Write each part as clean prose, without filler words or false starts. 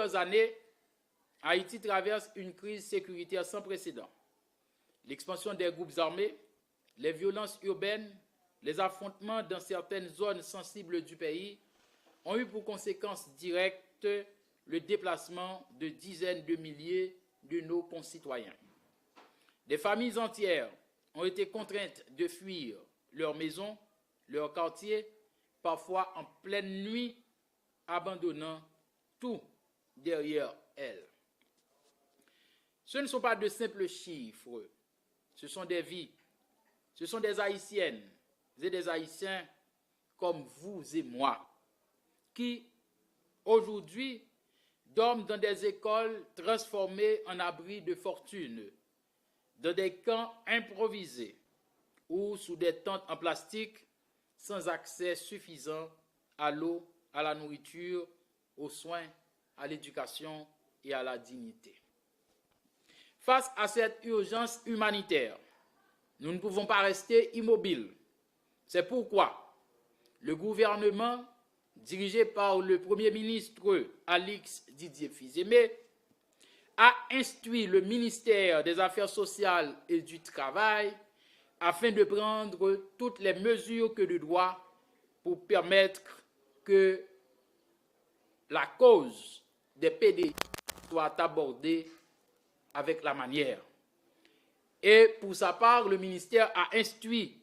dernières années, Haïti traverse une crise sécuritaire sans précédent. L'expansion des groupes armés, les violences urbaines, les affrontements dans certaines zones sensibles du pays ont eu pour conséquence directe le déplacement de dizaines de milliers de nos concitoyens. Des familles entières ont été contraintes de fuir leurs maisons, leurs quartiers, parfois en pleine nuit, abandonnant tout derrière elles. Ce ne sont pas de simples chiffres, ce sont des vies, ce sont des Haïtiennes et des Haïtiens comme vous et moi, qui aujourd'hui dorment dans des écoles transformées en abris de fortune, dans des camps improvisés ou sous des tentes en plastique sans accès suffisant à l'eau, à la nourriture, aux soins, à l'éducation et à la dignité. Face à cette urgence humanitaire, nous ne pouvons pas rester immobiles. C'est pourquoi le gouvernement, dirigé par le Premier ministre Alix Didier Fils-Aimé, a instruit le ministère des Affaires sociales et du Travail afin de prendre toutes les mesures que de droit pour permettre que la cause des PDI soit abordée avec la manière. Et pour sa part, le ministère a instruit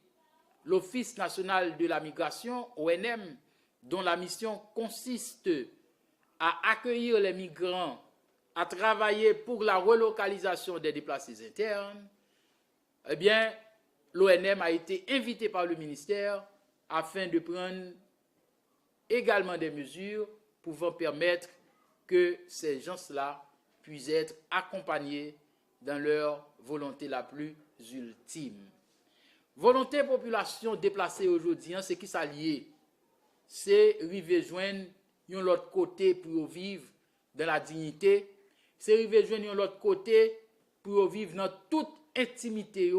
l'Office national de la migration, ONM, dont la mission consiste à accueillir les migrants, à travailler pour la relocalisation des déplacés internes, eh bien, l'ONM a été invité par le ministère afin de prendre également des mesures pouvant permettre que ces gens-là puissent être accompagnés dans leur volonté la plus ultime. Volonté population déplacée aujourd'hui, c'est qui s'allie, c'est arriver joindre l'autre côté pour vivre dans la dignité, c'est arriver joindre l'autre côté pour vivre dans toute intimité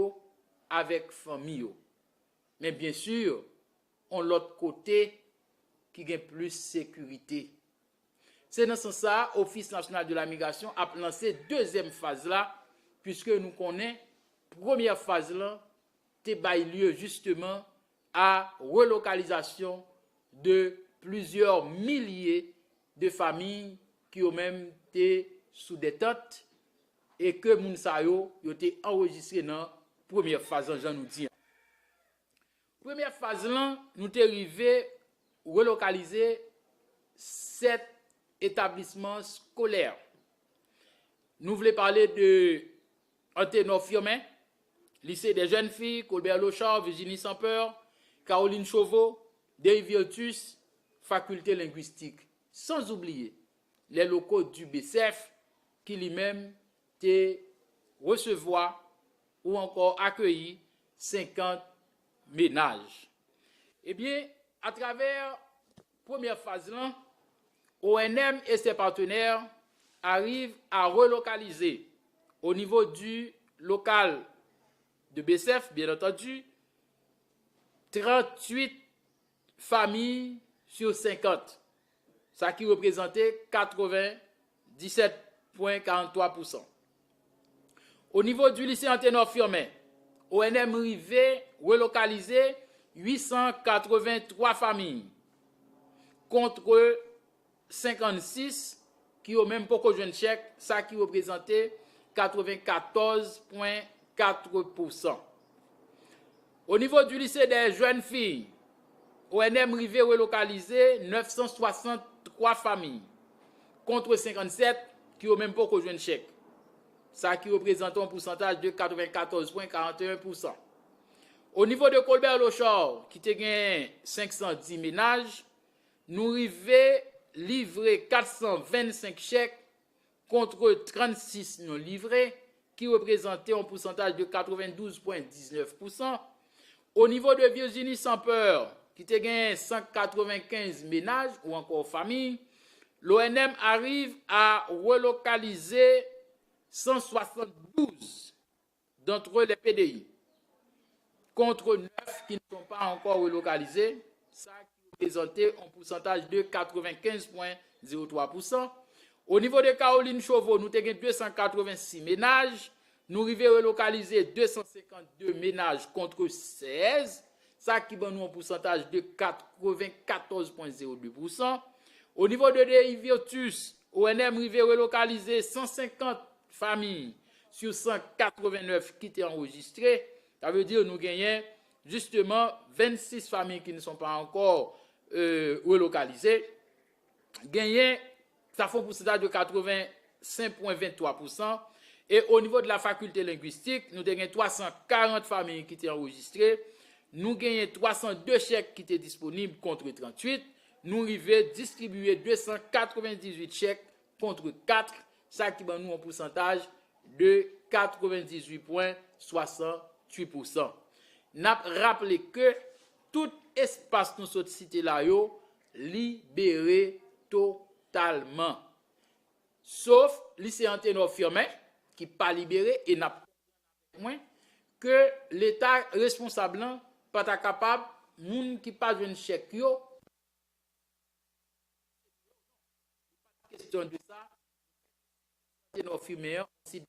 avec famille. Mais bien sûr, on l'autre côté qui gagne plus sécurité. C'est dans ce sens que l'Office national de la migration a lancé deuxième phase là, puisque nous connaissons première phase là, qui a lieu justement à relocalisation de plusieurs milliers de familles qui ont même été sous des tentes et que Mounsayo a été enregistré dans la première phase, j'en nous dis. Première phase là, nous sommes arrivés à relocaliser 7 établissements scolaires. Nous voulons parler de Anténor Firmin, lycée des jeunes filles, Colbert Lochard, Virginie Sampeur, Caroline Chauveau, Derivirtus, faculté linguistique. Sans oublier les locaux du BCF qui lui-même recevoir ou encore accueillir 50 ménages. Eh bien, à travers la première phase là, ONM et ses partenaires arrivent à relocaliser au niveau du local de BCF, bien entendu, 38 familles sur 50, ça qui représentait 97,43%. Au niveau du lycée Anténor Firmin, ONM arrivait relocaliser 883 familles contre 56 qui ont même pas de chèque, ça qui représentait 94,4%. Au niveau du lycée des jeunes filles, ONM arrivait relocaliser 963 familles contre 57 qui ont même pas de chèque, ça qui représente un pourcentage de 94,41%. Au niveau de Colbert Lochard, qui était 510 ménages, nous arrivons livrer 425 chèques contre 36 non livrés, qui représentaient un pourcentage de 92,19%. Au niveau de Virginie Sampeur, qui était 195 ménages ou encore familles, l'ONM arrive à relocaliser 172 d'entre eux les PDI, contre 9 qui ne sont pas encore relocalisés, ça qui représentait un pourcentage de 95,03%. Au niveau de Caroline Chauveau, nous avons 286 ménages. Nous arrivons à relocaliser 252 ménages contre 16. Ça qui donne nous un pourcentage de 94,02%. Au niveau de Virtus, ONM arrive à relocaliser 150 familles sur 189 qui étaient enregistrées. Ça veut dire que nous gagnons justement 26 familles qui ne sont pas encore relocalisées. Ça fait un pourcentage de 85,23%. Et au niveau de la faculté linguistique, nous avons 340 familles qui étaient enregistrées. Nous avons 302 chèques qui étaient disponibles contre 38. Nous arrivons à distribuer 298 chèques contre 4. Ça qui donne nous un pourcentage de 98,68%. Nous avons rappelé que tout espace nous sommes cité là, libéré totalement. Sauf lycée Anténor Firmin, qui n'est pas libéré et n'a pas moins que l'État responsable n'est pas capable, moun qui pas un chèque yo, question de ça, Anténor Firmin aussi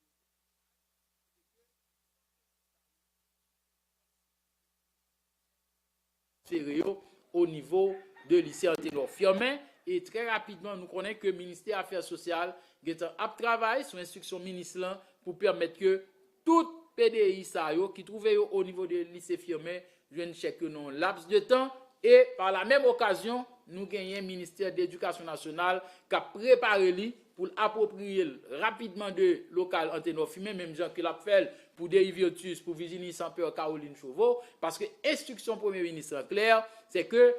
au niveau de lycée Anténor Firmin. Et très rapidement, nous connaissons que le ministère des Affaires sociales a travaillé sur l'instruction ministre pour permettre que tout PDI qui trouve au niveau du lycée Firmin vienne chèque non laps de temps. Et par la même occasion, nous gagnons le ministère de l'Éducation nationale qui a préparé pour approprier rapidement de local Anténor Firmin, même gens qui l'a fait pour des Virtus, pour Virginie Saint-Peur, Caroline Chauveau, parce que l'instruction Premier ministre claire, c'est que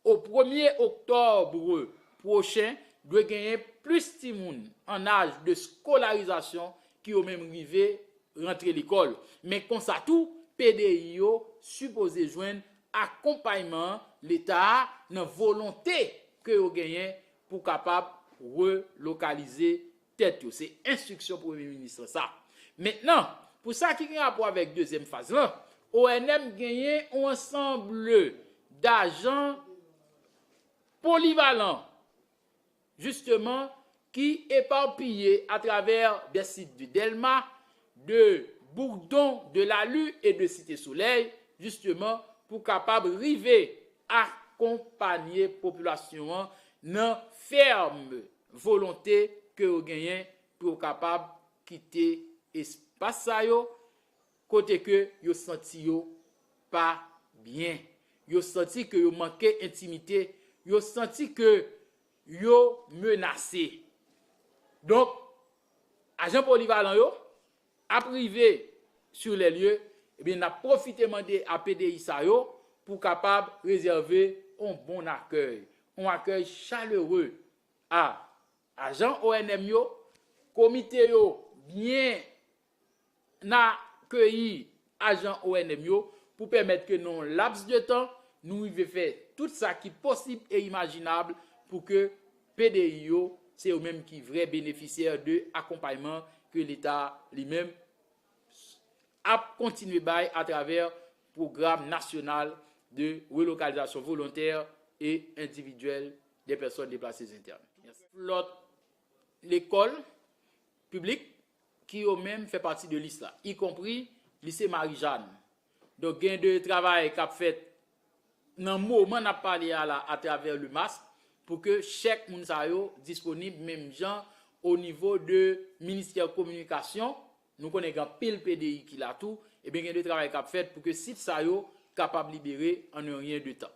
au 1er octobre prochain, doit gagner plus de monde en âge de scolarisation qui au même arrivé rentrer l'école. Mais comme ça tout, PDI supposé joindre accompagnement l'État dans volonté que vous gagnez pour capable relocaliser tête. C'est instruction Premier ministre ça. Maintenant, pour ça qui a rapport avec deuxième phase là, ONM gagne un ensemble d'agents polyvalents, justement, qui éparpillés à travers des sites de Delma, de Bourdon, de Lalu et de Cité Soleil, justement, pour capable arriver à accompagner la population dans ferme volonté que vous gagnez pour capable quitter l'espace ça yo, côté que vous senti pas bien. Vous senti que vous manquez intimité. Yo senti que yo menacé. Donc, agent polyvalent yo a privé sur les lieux, et bien n'a profité demander à PDI sa yo pour capable réserver un bon accueil, un accueil chaleureux à agent ONM yo, comité yo bien accueilli agent ONM yo pour permettre que non laps de temps nous devons faire tout ça qui est possible et imaginable pour que PDI, c'est eux-mêmes qui sont vrais bénéficiaires de l'accompagnement que l'État lui-même a continué à travers le programme national de relocalisation volontaire et individuelle des personnes déplacées internes. L'école publique qui eux-mêmes fait partie de l'ISLA, y compris le lycée Marie-Jeanne. Donc, il y a de travail qu'a fait dans le moment n'a parlé à travers le masque pour que chaque monde soit disponible, même gens au niveau de ministère de communication, nous connaissons pile PDI qui l'a tout, et bien il y a de travail qu'a fait pour que site ça capable de libérer en un rien de temps.